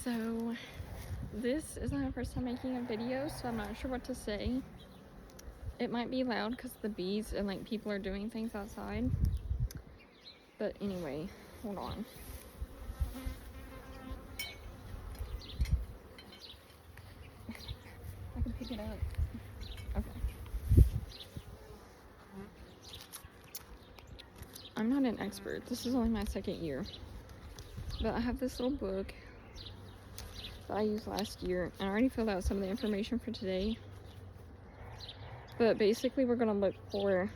So this is my first time making a video, so I'm not sure what to say. It might be loud because the bees and like people are doing things outside. But anyway, hold on. I can pick it up. Okay. I'm not an expert. This is only my second year. But I have this little book that I used last year, and I already filled out some of the information for today. But basically we're gonna look for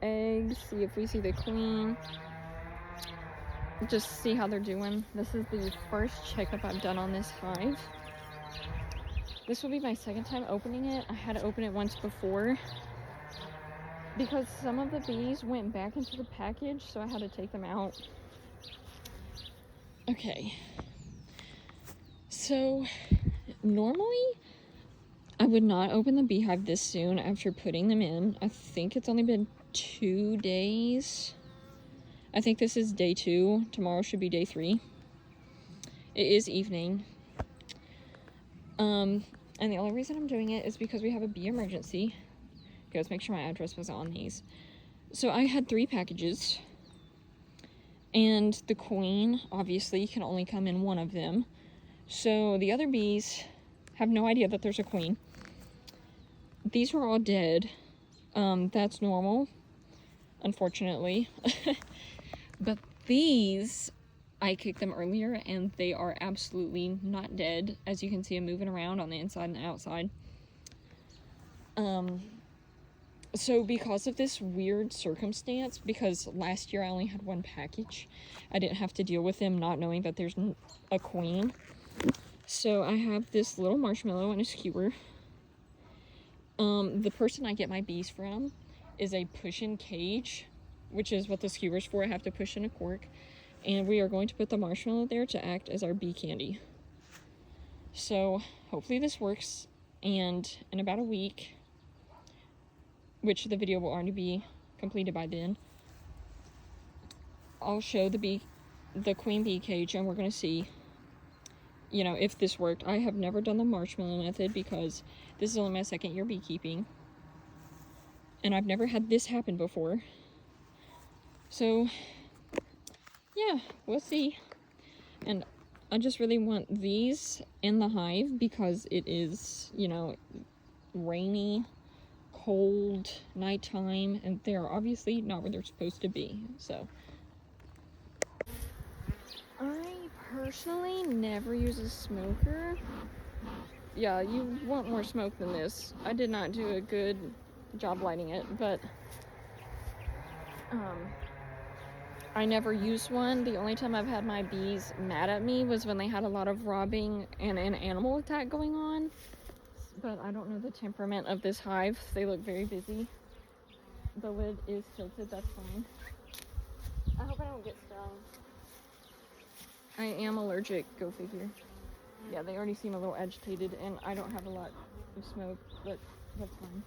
eggs, see if we see the queen, just see how they're doing. This is the first checkup I've done on this hive. This will be my second time opening it. I had to open it once before because some of the bees went back into the package, so I had to take them out. Okay, so normally I would not open the beehive this soon after putting them in. I think it's only been 2 days. I think this is day 2. Tomorrow should be day 3. It is evening. And the only reason I'm doing it is because we have a bee emergency. Okay, let's make sure my address was on these. So I had 3 packages. And the queen, obviously, can only come in one of them. So the other bees have no idea that there's a queen. These were all dead. That's normal, unfortunately. But these, I kicked them earlier and they are absolutely not dead. As you can see, I'm moving around on the inside and the outside. So because of this weird circumstance, because last year I only had 1 package, I didn't have to deal with them not knowing that there's a queen. So I have this little marshmallow and a skewer. The person I get my bees from is a push-in cage, which is what the skewer's for. I have to push in a cork. And we are going to put the marshmallow there to act as our bee candy. So hopefully this works, and in about a week, which the video will already be completed by then, I'll show the queen bee cage, and we're going to see, you know, if this worked. I have never done the marshmallow method because this is only my second year beekeeping, and I've never had this happen before. So yeah, we'll see. And I just really want these in the hive because it is, you know, rainy, cold, nighttime, and they're obviously not where they're supposed to be. So I personally never use a smoker. Yeah, you want more smoke than this. I did not do a good job lighting it, but I never used one. The only time I've had my bees mad at me was when they had a lot of robbing and an animal attack going on. But I don't know the temperament of this hive. They look very busy. The lid is tilted, that's fine. I hope I don't get stung. I am allergic, go figure. Yeah, they already seem a little agitated, and I don't have a lot of smoke, but that's fine.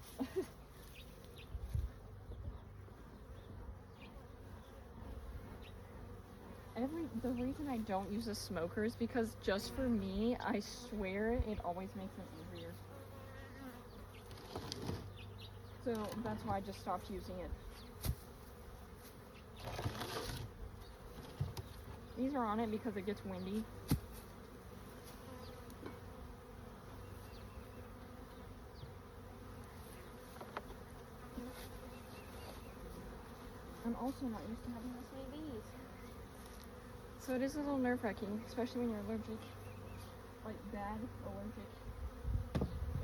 The reason I don't use a smoker is because just for me, I swear it always makes them easier. So that's why I just stopped using it. These are on it because it gets windy. I'm also not used to having this many bees. So it is a little nerve-wracking, especially when you're allergic. Like, bad allergic.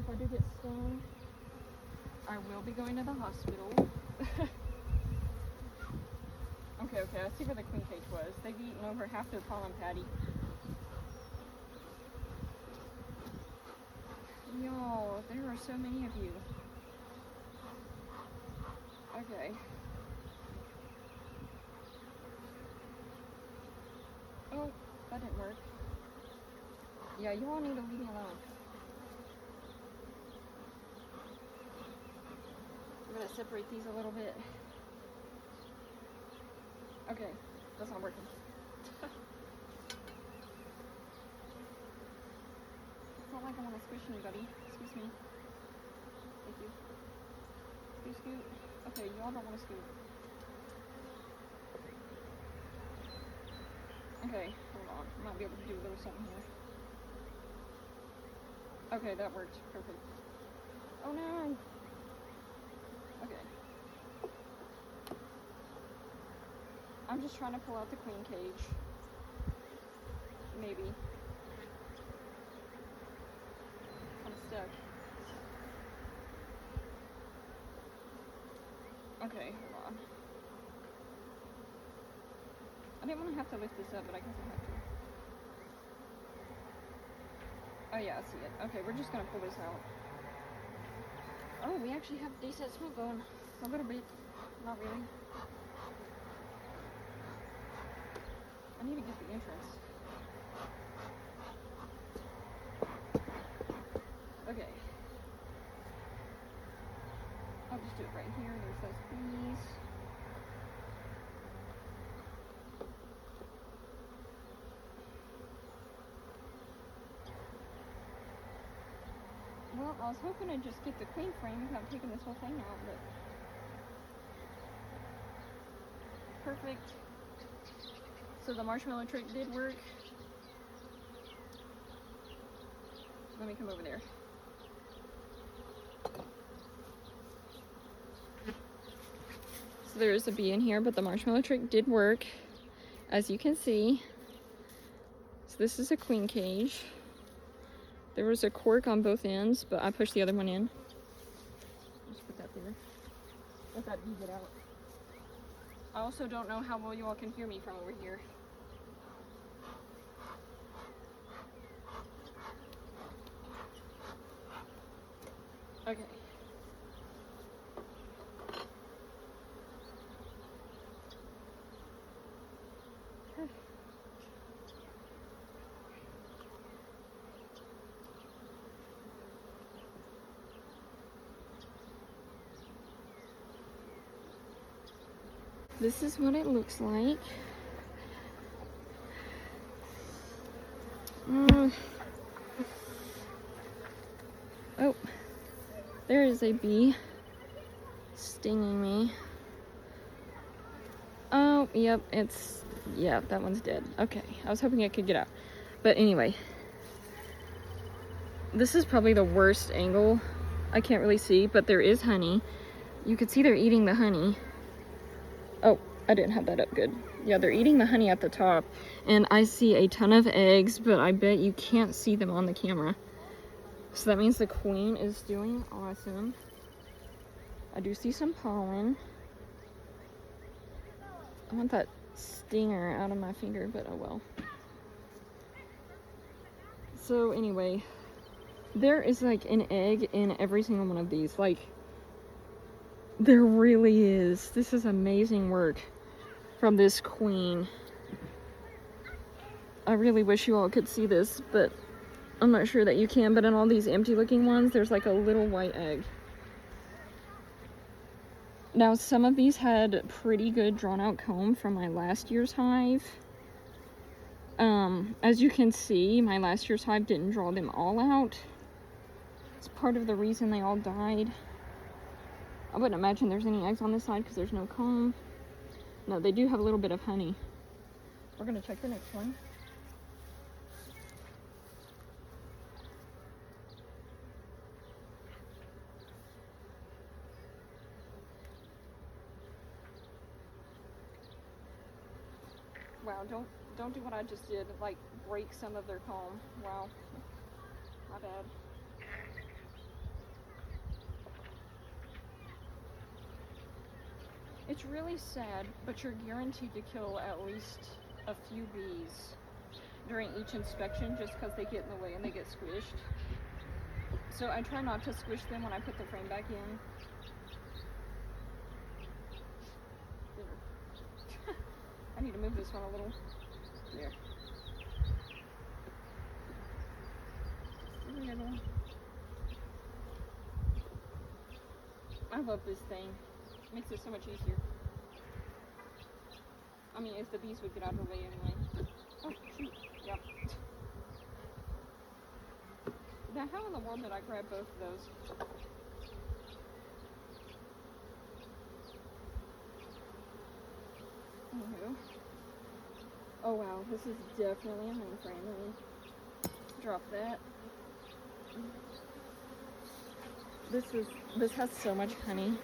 If I do get stung, I will be going to the hospital. Okay, I see where the queen cage was. They've eaten over half their pollen patty. Y'all, there are so many of you. Okay. Oh, that didn't work. Yeah, you all need to leave me alone. I'm gonna separate these a little bit. Okay, that's not working. like I want to squish anybody. Excuse me. Thank you. Scoot, scoot. Okay, y'all don't want to scoot. Okay, hold on. I might be able to do a little something here. Okay, that worked. Perfect. Oh no! Okay. I'm just trying to pull out the queen cage. Maybe. I'm stuck. Okay, hold on. I didn't want to have to lift this up, but I guess I have to. Oh yeah, I see it. Okay, we're just gonna pull this out. Oh, we actually have decent smoke going. A little bit. Not really. I need to get the entrance. Okay. I'll just do it right here. There's those bees. Well, I was hoping to just get the queen frame without taking this whole thing out, but... Perfect. So the marshmallow trick did work. Let me come over there. So there is a bee in here, but the marshmallow trick did work, as you can see. So this is a queen cage. There was a cork on both ends, but I pushed the other one in. Just put that there. Let that bee get out. I also don't know how well you all can hear me from over here. Okay. This is what it looks like. Oh, there is a bee stinging me. Oh, yep, that one's dead. Okay, I was hoping I could get out. But anyway, this is probably the worst angle. I can't really see, but there is honey. You can see they're eating the honey. Oh, I didn't have that up good. Yeah, they're eating the honey at the top. And I see a ton of eggs, but I bet you can't see them on the camera. So that means the queen is doing awesome. I do see some pollen. I want that stinger out of my finger, but oh well. So anyway, there is like an egg in every single one of these. Like, there really is. This is amazing work from this queen. I really wish you all could see this, but I'm not sure that you can. But in all these empty looking ones, there's like a little white egg. Now, some of these had pretty good drawn out comb from my last year's hive. As you can see, my last year's hive didn't draw them all out. It's part of the reason they all died. I wouldn't imagine there's any eggs on this side because there's no comb. No, they do have a little bit of honey. We're gonna check the next one. Wow, don't do what I just did, like break some of their comb. Wow, my bad. It's really sad, but you're guaranteed to kill at least a few bees during each inspection just because they get in the way and they get squished. So I try not to squish them when I put the frame back in. I need to move this one a little. There. I love this thing. It makes it so much easier. I mean, if the bees would get out of the way anyway. Oh, shoot. Yep. Now, how in the world did I grab both of those? Anywho. Oh wow, this is definitely a honey frame. Let me drop that. This has so much honey.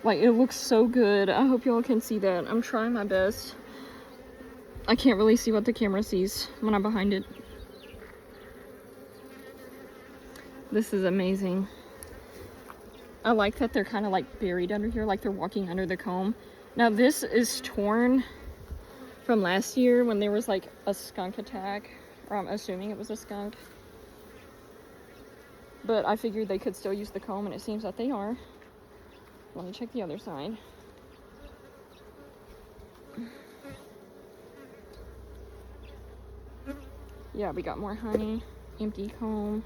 Like, it looks so good. I hope y'all can see that. I'm trying my best. I can't really see what the camera sees when I'm behind it. This is amazing. I like that they're kind of like buried under here, like they're walking under the comb. Now this is torn from last year when there was like a skunk attack, or I'm assuming it was a skunk. But I figured they could still use the comb, and it seems that they are. Let me check the other side. Yeah, we got more honey, empty comb.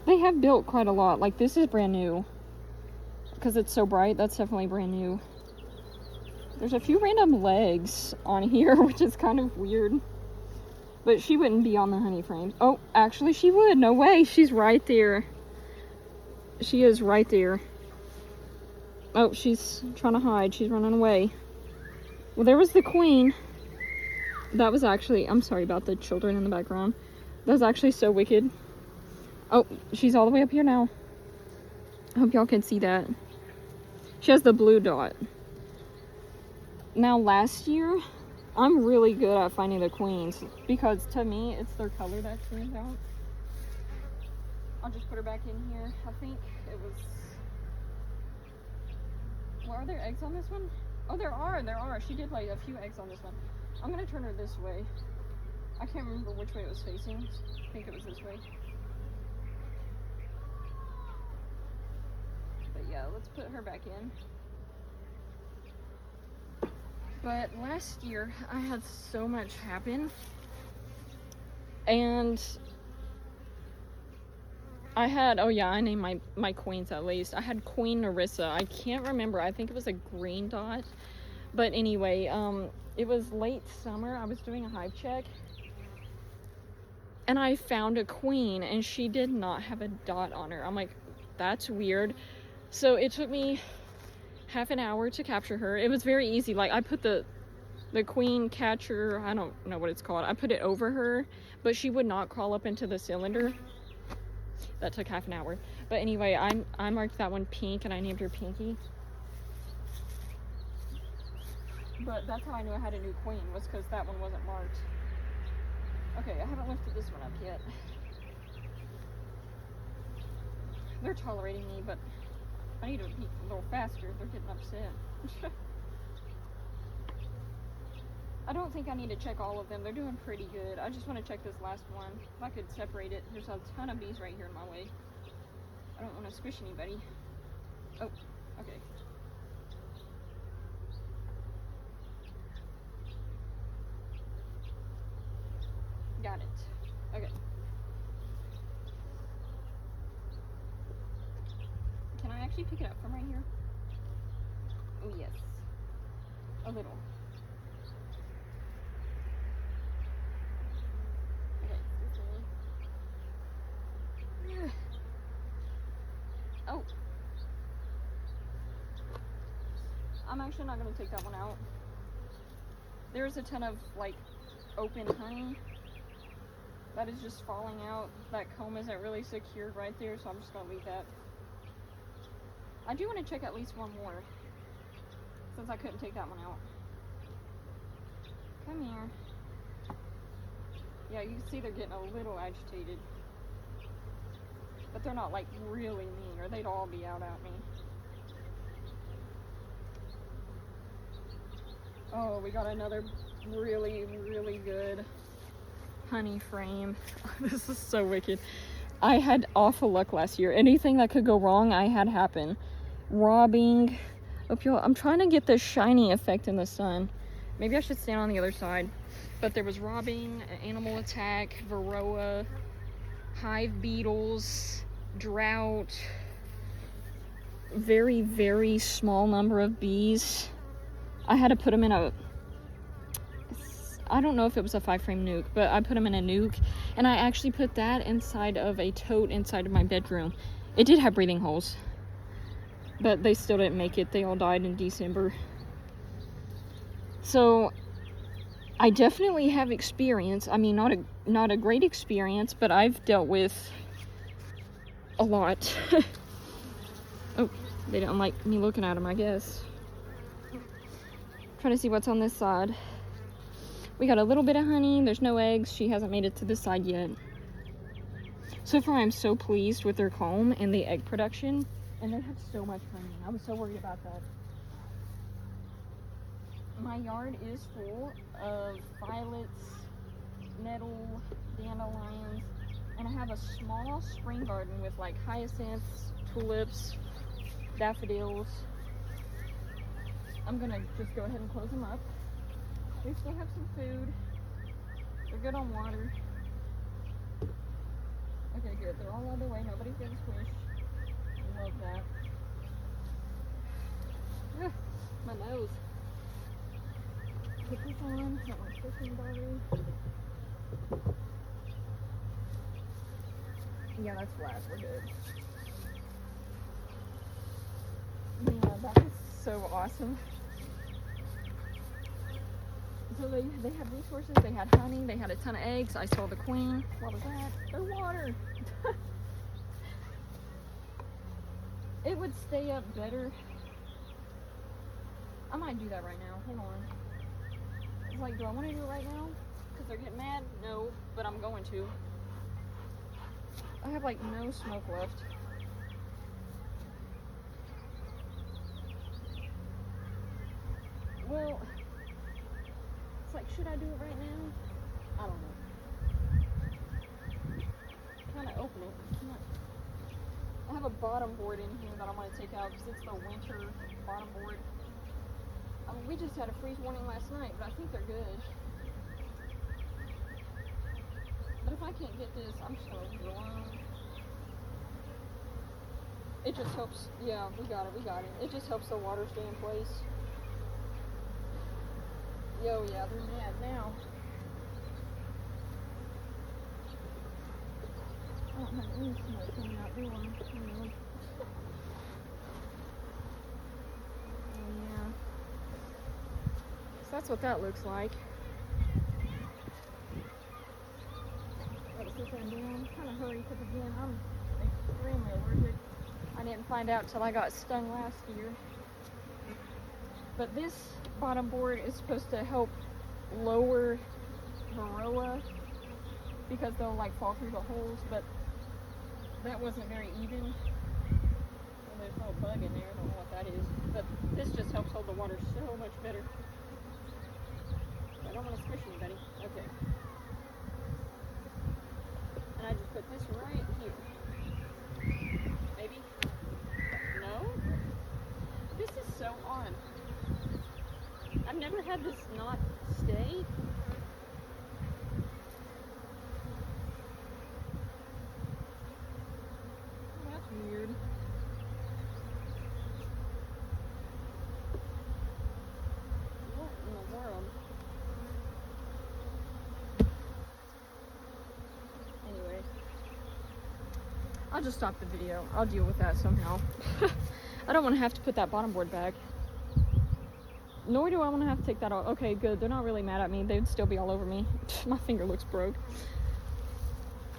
They have built quite a lot. Like, this is brand new. Because it's so bright, that's definitely brand new. There's a few random legs on here, which is kind of weird. But she wouldn't be on the honey frames. Oh, actually she would. No way. She's right there. She is right there. Oh, she's trying to hide. She's running away. Well, there was the queen. That was actually... I'm sorry about the children in the background. That was actually so wicked. Oh, she's all the way up here now. I hope y'all can see that. She has the blue dot. Now, last year, I'm really good at finding the queens, because to me, it's their color that stands out. I'll just put her back in here. I think it was... Well, are there eggs on this one? Oh, there are. She did lay a few eggs on this one. I'm going to turn her this way. I can't remember which way it was facing. I think it was this way. But yeah, let's put her back in. But last year, I had so much happen. And I had, oh yeah, I named my queens at least. I had Queen Narissa. I can't remember. I think it was a green dot. But anyway, it was late summer. I was doing a hive check. And I found a queen, and she did not have a dot on her. I'm like, that's weird. So it took me half an hour to capture her. It was very easy. Like, I put the queen catcher, I don't know what it's called. I put it over her, but she would not crawl up into the cylinder. That took half an hour. But anyway, I marked that one pink, and I named her Pinky. But that's how I knew I had a new queen, was because that one wasn't marked. Okay, I haven't lifted this one up yet. They're tolerating me, but I need to be a little faster. They're getting upset. I don't think I need to check all of them. They're doing pretty good. I just want to check this last one. If I could separate it. There's a ton of bees right here in my way. I don't want to squish anybody. Oh, okay. Got it. Okay. Can I actually pick it up from right here? Oh, yes. A little. Okay, this way. Oh. I'm actually not going to take that one out. There's a ton of, like, open honey that is just falling out. That comb isn't really secured right there, so I'm just going to leave that. I do want to check at least one more, since I couldn't take that one out. Come here. Yeah, you can see they're getting a little agitated. But they're not, like, really mean, or they'd all be out at me. Oh, we got another really, really good honey frame. This is so wicked. I had awful luck last year. Anything that could go wrong, I had happen. Robbing. I'm trying to get the shiny effect in the sun. Maybe I should stand on the other side. But there was robbing, animal attack, varroa, hive beetles, drought, very, very small number of bees. I had to put them in a, I don't know if it was a 5-frame nuke, but I put them in a nuke, and I actually put that inside of a tote inside of my bedroom. It did have breathing holes, but they still didn't make it. They all died in December. So I definitely have experience. I mean, not a great experience, but I've dealt with a lot. Oh, they don't like me looking at them, I guess. Trying to see what's on this side. We got a little bit of honey. There's no eggs. She hasn't made it to this side yet. So far, I'm so pleased with their comb and the egg production. And they have so much honey. I was so worried about that. My yard is full of violets, nettle, dandelions, and I have a small spring garden with like hyacinths, tulips, daffodils. I'm gonna just go ahead and close them up. They still have some food. They're good on water. Okay, good. They're all out of the way. Nobody's getting squished. I love that. Ugh, my nose. Put this on. Not my fishing body. Yeah, that's flat. We're good. Yeah, that is so awesome. So they had resources. They had honey. They had a ton of eggs. I saw the queen. What was that? Their water. It would stay up better. I might do that right now. Hold on. It's like, do I want to do it right now? Because they're getting mad? No, but I'm going to. I have like no smoke left. Well, it's like, should I do it right now? I don't know. Trying to open it. I have a bottom board in here that I'm going to take out because it's the winter bottom board. I mean, we just had a freeze warning last night, but I think they're good. But if I can't get this, I'm just going to leave it alone. It just helps. Yeah, we got it. It just helps the water stay in place. Yo, yeah, they're mad now. I don't have any smoke coming out, do I? Yeah. So that's what that looks like. Gotta sit them down. Kind of hurry because again, I'm extremely allergic. I didn't find out till I got stung last year. But this bottom board is supposed to help lower varroa because they'll like fall through the holes, but that wasn't very even. Well, there's no bug in there, I don't know what that is. But this just helps hold the water so much better. I don't want to squish anybody. Okay. And I just put this right here. Maybe? No? This is so odd. I've never had this not stay. Oh, that's weird. What in the world? Anyways, I'll just stop the video. I'll deal with that somehow. I don't want to have to put that bottom board back. Nor do I want to have to take that off. Okay, good. They're not really mad at me. They'd still be all over me. My finger looks broke.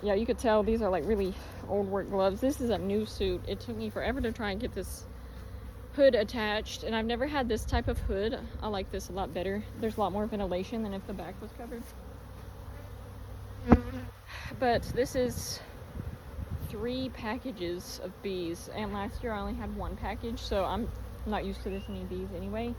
Yeah, you could tell these are like really old work gloves. This is a new suit. It took me forever to try and get this hood attached, and I've never had this type of hood. I like this a lot better. There's a lot more ventilation than if the back was covered. But this is 3 packages of bees, and last year I only had 1 package, so I'm not used to this many bees anyway.